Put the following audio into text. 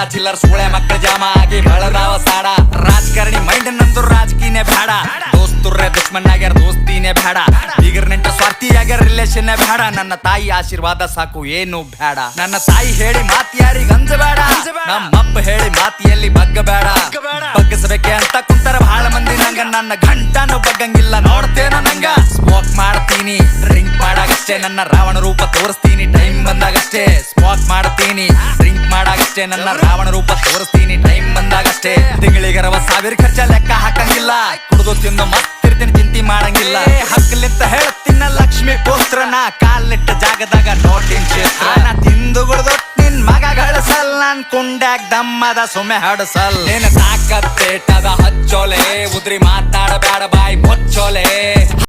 ಚಿಲ್ಲರ್ ಸೂಳೆ ಮಕ್ಕಳ ಜಾಮ ಆಗಿ ಬೆಳದಾವ ಸಾಡ ರಾಜಕಾರಣಿ ಮೈಂಡ್ ನಂದು ರಾಜಕೀಯನೇ ಬೇಡ ದೋಸ್ತುರ್ರೆ ದುಶ್ಮನ್ ಆಗ್ಯಾರ ದೋಸ್ತಿನೇ ಬೇಡ ಬೀಗರ್ ನೆಂಟ ಸ್ವಾರ್ಥಿ ಆಗ್ಯಾರ ರಿಲೇಷನ್ ಬೇಡ ನನ್ನ ತಾಯಿ ಆಶೀರ್ವಾದ ಸಾಕು ಏನು ಬೇಡ ನನ್ನ ತಾಯಿ ಹೇಳಿ ಮಾತ್ ಯಾರಿಗ ಅಂಜಬೇಡ ನಮ್ಮಪ್ಪ ಹೇಳಿ ಮಾತಿಯಲ್ಲಿ ಬಗ್ಗಬೇಡ ಬಗ್ಗಿಸಬೇಕೆ ಅಂತ ಕುಂತರ ಬಹಳ ಮಂದಿ ನಂಗ ನನ್ನ ಗಂಟನು ಬಗ್ಗಂಗಿಲ್ಲ ನೋಡ್ತೇನೋ ನಂಗ ಸ್ಮೋಕ್ ಮಾಡ್ತೀನಿ ಡ್ರಿಂಕ್ ಮಾಡಾಗಷ್ಟೇ ನನ್ನ ರಾವಣ ರೂಪ ತೋರಿಸ್ತೀನಿ ಟೈಮ್ ಬಂದಾಗಷ್ಟೇ ಸ್ಮೋಕ್ ಮಾಡ್ತೀನಿ ಡ್ರಿಂಕ್ ಮಾಡಾಗಷ್ಟೇ ನನ್ನ ರಾವಣ ರೂಪ ತೋರಿಸ್ತೀನಿ ಟೈಮ್ ಬಂದಾಗಷ್ಟೇ ತಿಂಗಳಿಗರವ ಸಾವಿರ ಖರ್ಚ ಲೆಕ್ಕ ಹಾಕಂಗಿಲ್ಲ ಕುಡಿದು ತಿಂದು ಮತ್ತಿರ್ತೀನಿ ಚಿಂತೆ ಮಾಡಂಗಿಲ್ಲ ಹಕ್ಕಲಿಂತ ಹೇಳ್ತೀನ ಲಕ್ಷ್ಮಿ ಪುತ್ರನ ಕಾಲಿಟ್ಟ ಜಾಗದಾಗ ನೋಟಿನ ಕ್ಷೇತ್ರ ನಾ ತಿಂದು ಗುಡ್ದು ನಿನ್ ಮಗ ಗಳಿಸಲ್ ನಾನ್ ಕುಂಡ್ಯಾಗ ದಮ್ಮದ ಸುಮ್ಮೆ ಹಡಸಲ್ ನಿನ್ನ ತಾಕತ್ತೇಟದ ಹಚ್ಚೋಲೆ ಉದ್ರಿ ಮಾತಾಡಬೇಡ ಬಾಯಿ ಮುಚ್ಚೋಲೆ